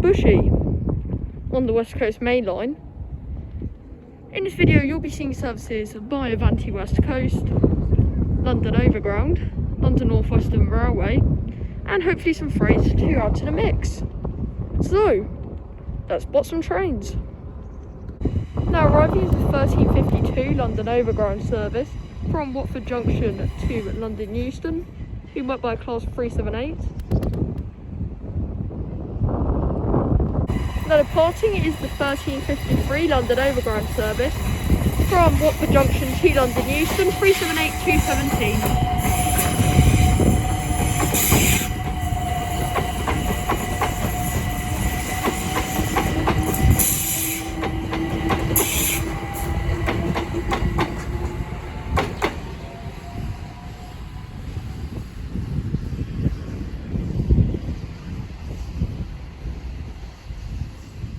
Bushey on the West Coast Mainline. In this video you'll be seeing services by Avanti West Coast, London Overground, London Northwestern Railway, and hopefully some freight to add to the mix. So, let's spot some trains. Now arriving is the 1352 London Overground service from Watford Junction to London Euston, being worked by class 378. Now departing is the 1353 London Overground service from Watford Junction to London Euston, 378 217.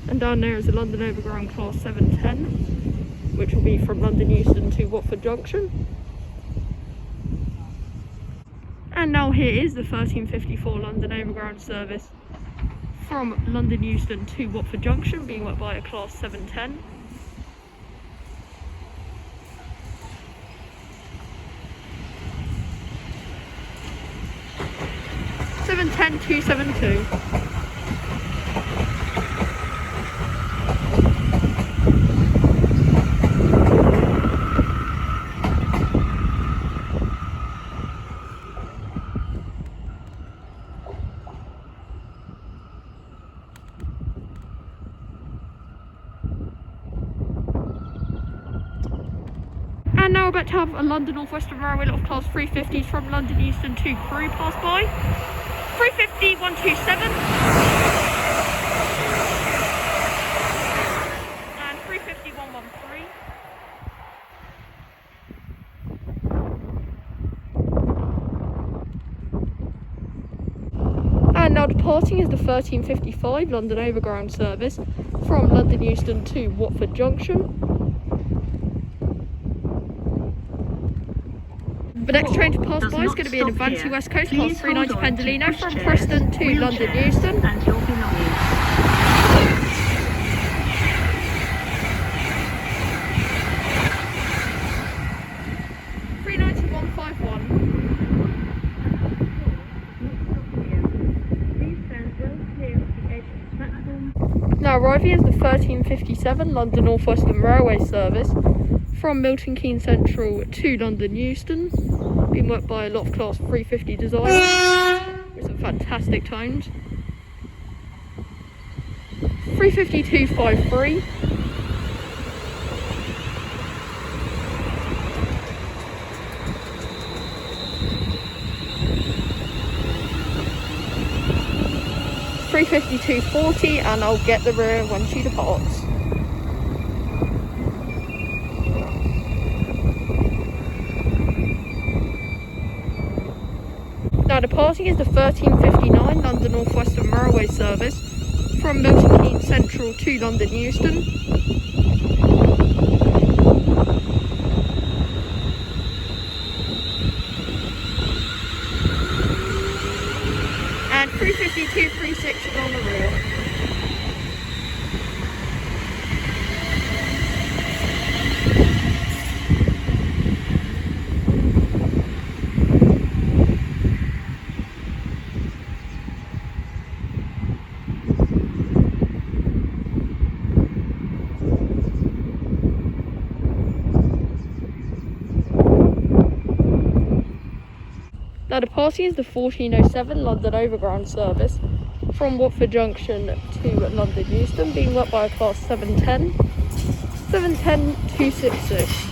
And down there is the London Overground class 710, which will be from London Euston to Watford Junction. And now here is the 1354 London Overground service from London Euston to Watford Junction, being worked by a class 710. (710 272). And now we're about to have a London Northwestern Railway lot of class 350s from London Euston to Crewe pass by. 350 127 and 350 113. And now departing is the 1355 London Overground service from London Euston to Watford Junction. The next train to pass by is going to be an Avanti West Coast class 390 Pendolino from Preston to London Euston. And your belongings. 390 151. Now arriving is the 1357 London Northwestern Railway service from Milton Keynes Central to London Euston, being worked by a lot of class 350 design with some fantastic times. 350 253. (350 240), and I'll get the rear when she departs. Now departing is the 1359 London Northwestern Railway service from Milton Keynes Central to London Euston. And 350 236 is on the rear. Now departing is the 1407 London Overground service from Watford Junction to London Euston, being worked by a class 710. 710 266.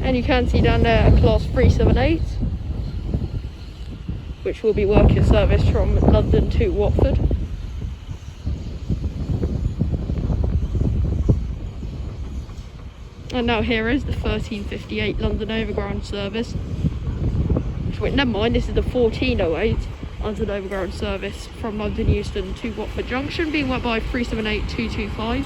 And you can see down there a class 378, which will be working service from London to Watford. And now here is the 1358 London Overground service. Wait, never mind, this is the 1408. London Overground service from London Euston to Watford Junction, being worked by 378225.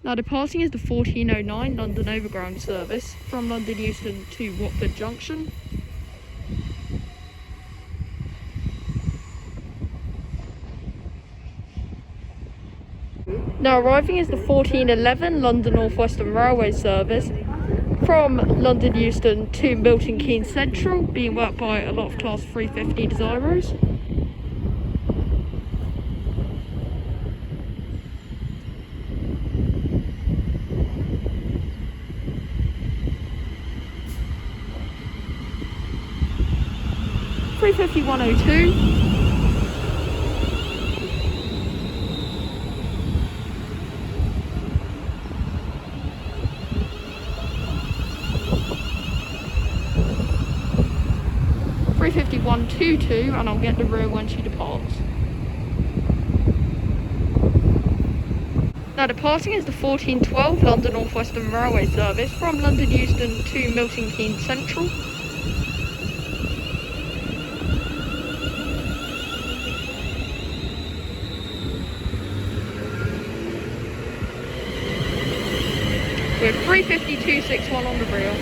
Now departing is the 1409 London Overground service from London Euston to Watford Junction. Now arriving is the 1411 London Northwestern Railway service from London Euston to Milton Keynes Central, being worked by a lot of Class 350 Desiros. (350-102). (350-122), and I'll get the rear when she departs. Now departing is the 1412 London Northwestern Railway service from London Euston to Milton Keynes Central. With 350-261 on the rear.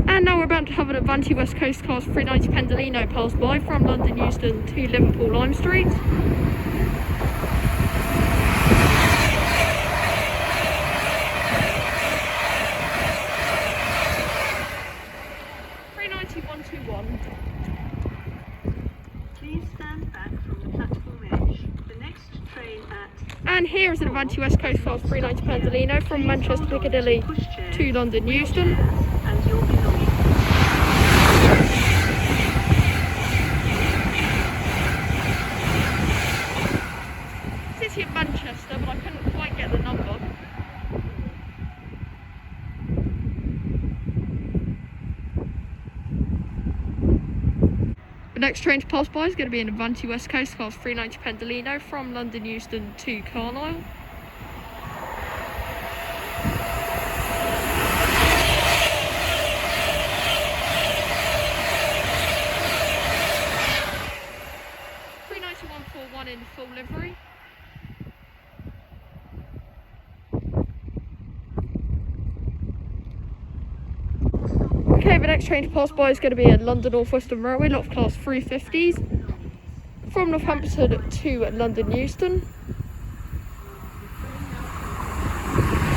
And now we're about to have an Avanti West Coast Class 390 Pendolino pass by from London Euston to Liverpool Lime Street. Please stand back from the platform edge. The next train at... And here is an Avanti West Coast Class 390 Pendolino from Manchester Piccadilly to London Euston. And your belongings. City of Manchester, but I couldn't quite get the number. The next train to pass by is going to be an Avanti West Coast Class 390 Pendolino from London Euston to Carlisle. (39141) in full livery. Okay, the next train to pass by is going to be a London Northwestern Railway, lot of Class 350s from Northampton to London Euston.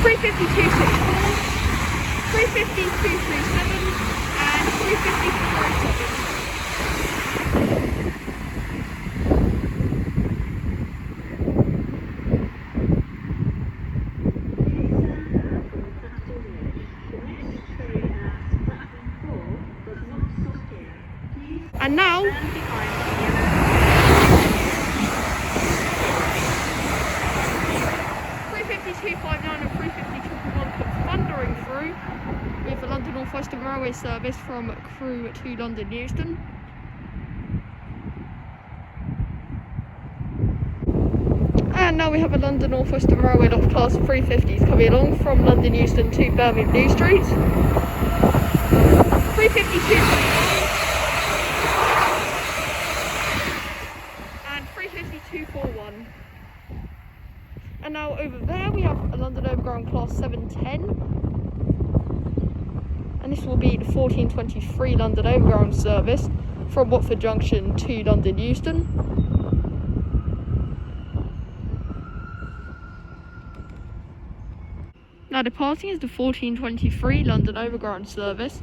350-264, 350-237 and 350-407. And now, Stand behind the 350-259 and 350-111 come thundering through with the London Northwestern Railway service from Crewe to London Euston. And now we have a London Northwestern Railway lot of Class 350s coming along from London Euston to Birmingham New Street. 350-229. And 350-241. And now over there we have a London Overground Class 710. And this will be the 1423 London Overground service from Watford Junction to London Euston. Now departing is the 1423 London Overground service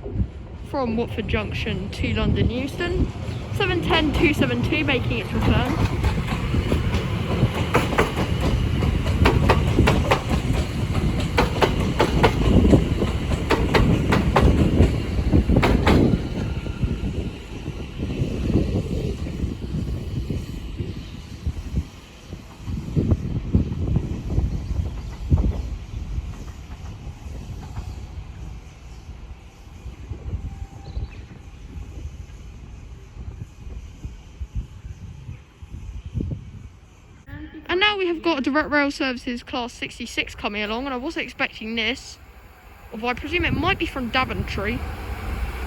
from Watford Junction to London Euston. 710-272 making its return. we have got direct rail services class 66 coming along, and I wasn't expecting this. Although I presume it might be from Daventry.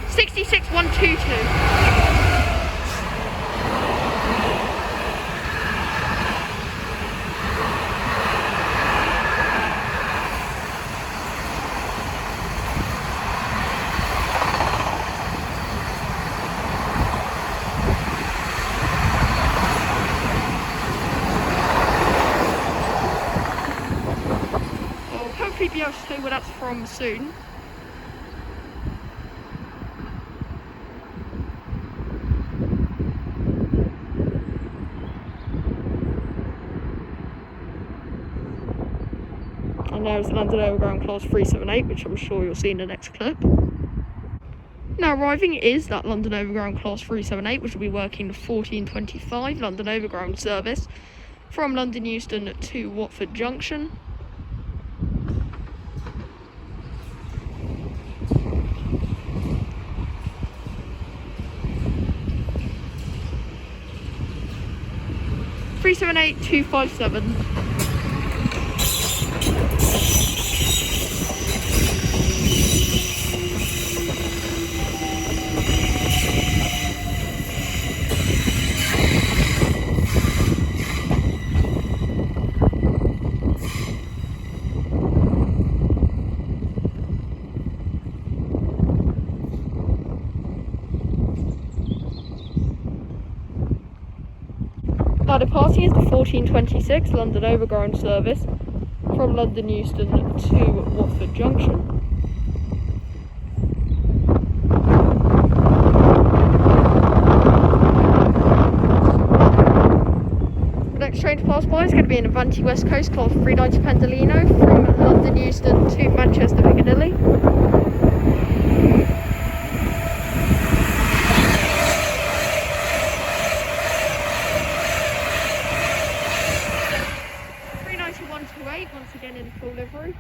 66122. Be able to say where that's from soon. And there's London Overground class 378, which I'm sure you'll see in the next clip. Now arriving is that London Overground class 378, which will be working the 1425 London Overground service from London Euston to Watford Junction. $378,257. Now departing is the 1426 London Overground service from London Euston to Watford Junction. The next train to pass by is going to be an Avanti West Coast class 390 Pendolino from London Euston to Manchester Piccadilly. Once again in full livery.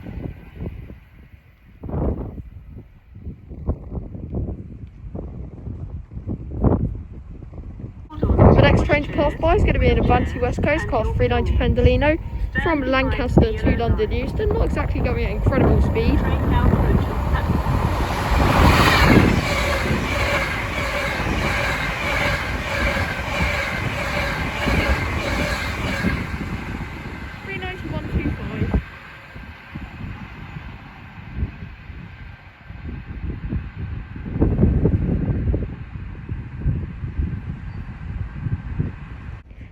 The next train to pass by is going to be an Avanti West Coast class 390 Pendolino from Lancaster to London Euston. Not exactly going at incredible speed.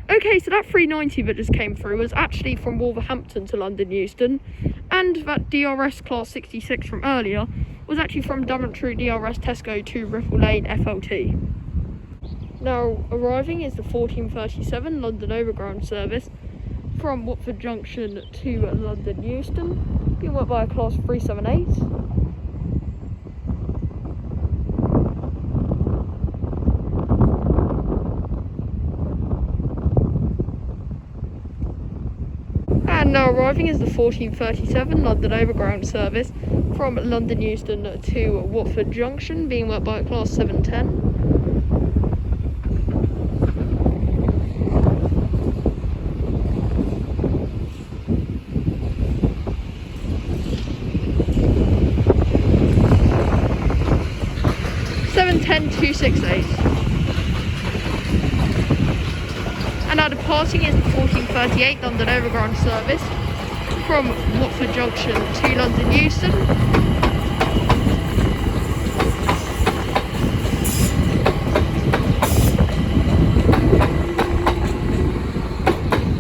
Okay, so that 390 that just came through was actually from Wolverhampton to London Euston, and that DRS class 66 from earlier was actually from Daventry DRS Tesco to Ripple Lane FLT. Now arriving is the 1437 London Overground service from Watford Junction to London Euston, being worked by a class 378. And now arriving is the 1437 London Overground service from London Euston to Watford Junction, being worked by a class 710. And now departing is the 1438 London Overground service from Watford Junction to London Euston.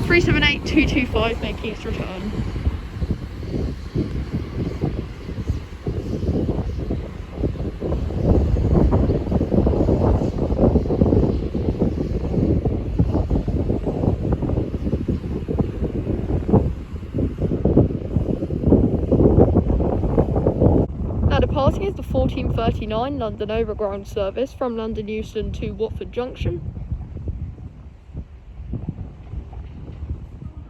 $378,225 making its return. Departing is the 1439 London Overground service from London Euston to Watford Junction.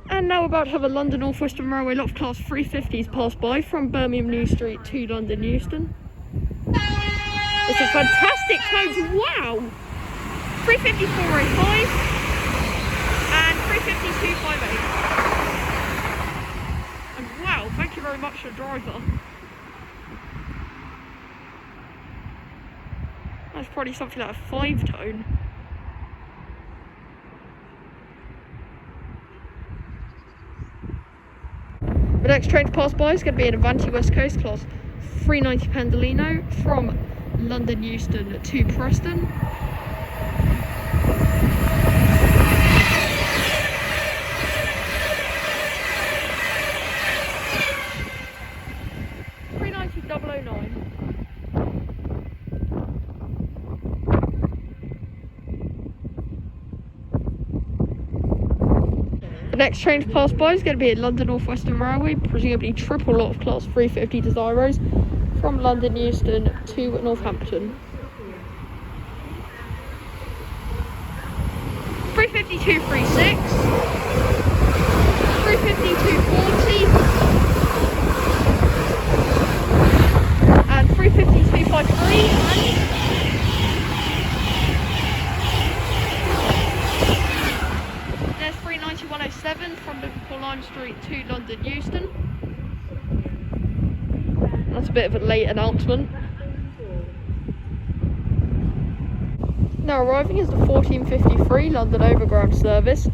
And now about to have a London Northwestern Railway lot of class 350s pass by from Birmingham New Street to London Euston. It's a fantastic times, wow! 354.85 and 352.58. well. Thank you very much, the driver. That's probably something like a 5-tone. The next train to pass by is going to be an Avanti West Coast class 390 Pendolino from London Euston to Preston. The next train to pass by is going to be at London Northwestern Railway, presumably triple lot of class 350 Desiros from London Euston to Northampton. 352 36, 352 40, and 352 53. There's 39107 from Liverpool Lime Street to London Euston. That's a bit of a late announcement. Now arriving is the 1453 London Overground service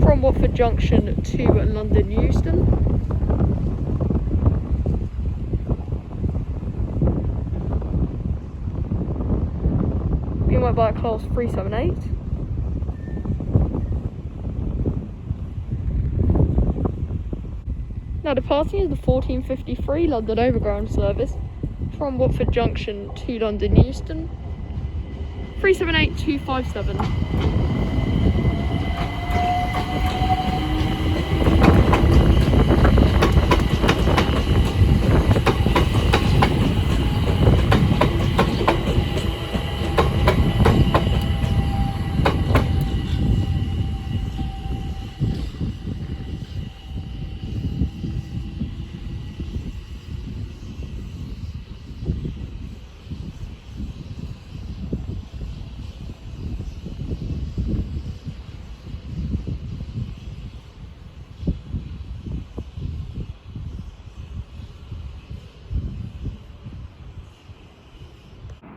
from Watford Junction to London Euston. Being went by class 378. Now departing is the 1453 London Overground service from Watford Junction to London Euston. 378257.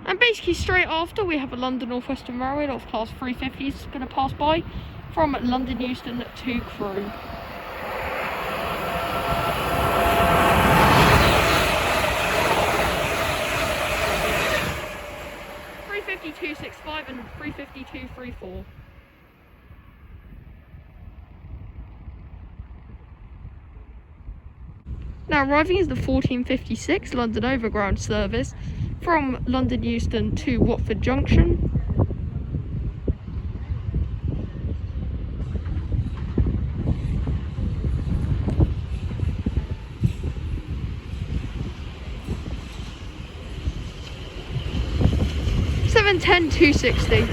And basically straight after we have a London Northwestern Railway of class 350s going to pass by from London Euston to Crewe. .352.65 and 352.34. Now arriving is the 1456 London Overground service from London Euston to Watford Junction. $710.260.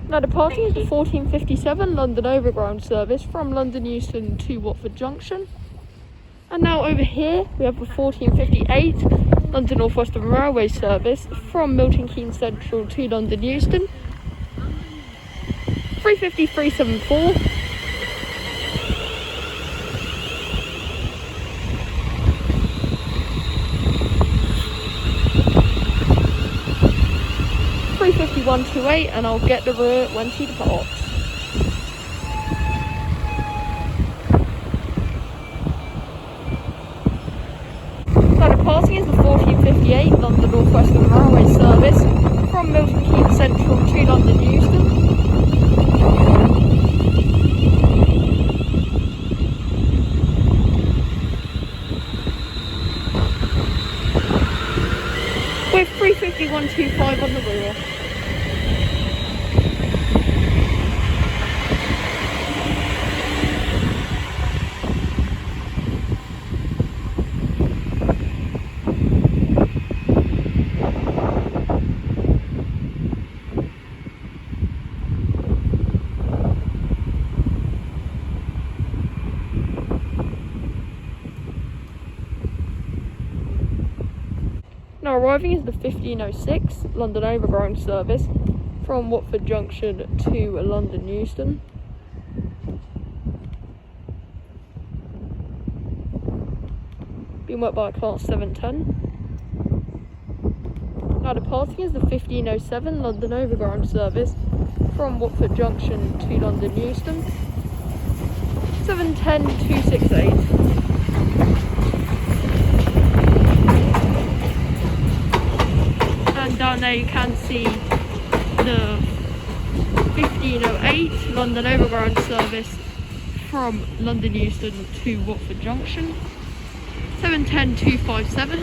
Now departing is the 1457 London Overground service from London Euston to Watford Junction. And now over here we have the 1458 London Northwestern Railway service from Milton Keynes Central to London Euston. 353.74. .351.28, and I'll get the rear when she departs. So departing is the 1458 London Northwestern Railway service from Milton Keynes Central to London Euston. With 351.25 on the rear. arriving is the 15:06 London Overground service from Watford Junction to London Euston. Being worked by a class 710. Now departing is the 15:07 London Overground service from Watford Junction to London Euston. 710-268. And down there you can see the 15:08 London Overground service from London Euston to Watford Junction. 710-257.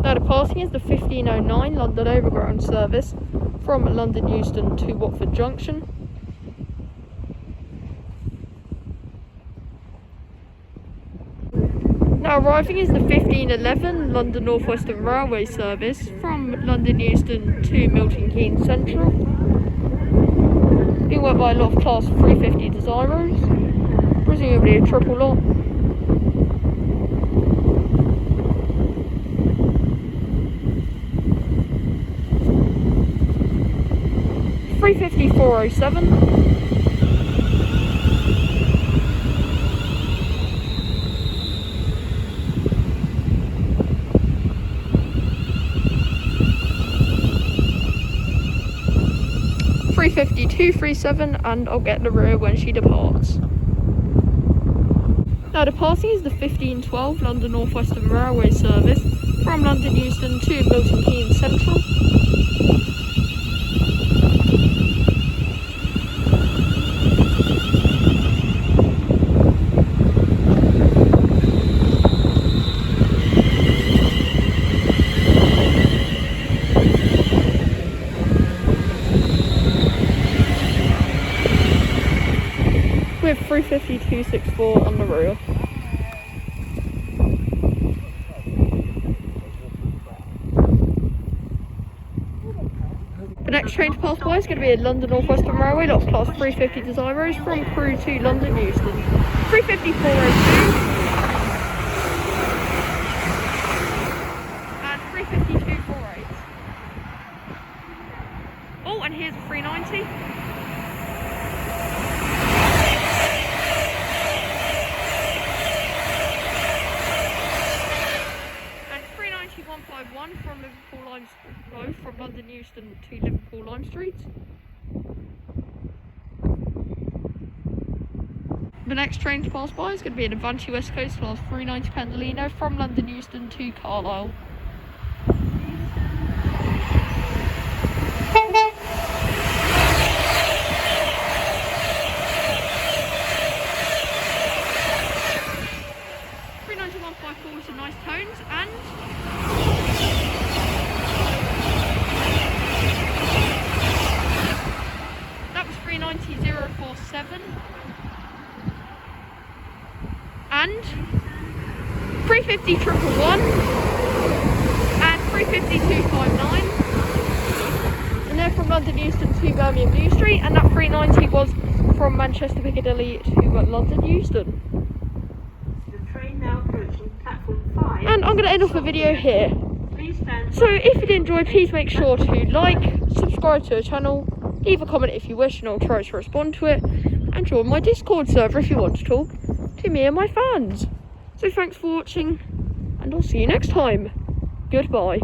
Now departing is the 15:09 London Overground service from London Euston to Watford Junction. Now arriving is the 15:11 London Northwestern Railway service from London Euston to Milton Keynes Central. Being worked by a lot of class 350 Desiros, presumably a triple lot. 350-407. (350-237), and I'll get the rear when she departs. Now departing is the 15:12 London Northwestern Railway service from London Euston to Milton Keynes Central. With 350-264 on the rear. The next train to pass by is going to be a London Northwestern Railway, lot of class 350 Desiros from Crewe to London Euston. 350-402 and 350-248. Oh, and here's a 390. From Liverpool Lime Road from London Euston to Liverpool Lime Street. The next train to pass by is going to be an Avanti West Coast class 390 Pendolino from London Euston to Carlisle. With some nice tones, and that was 390-047 and 350-111 and 350-259, and they're from London Euston to Birmingham New Street, and that 390 was from Manchester Piccadilly to London Euston. And I'm going to end off the video here. So if you did enjoy, please make sure to like, subscribe to the channel, leave a comment if you wish and I'll try to respond to it, and join my Discord server if you want to talk to me and my fans. So thanks for watching, and I'll see you next time. Goodbye.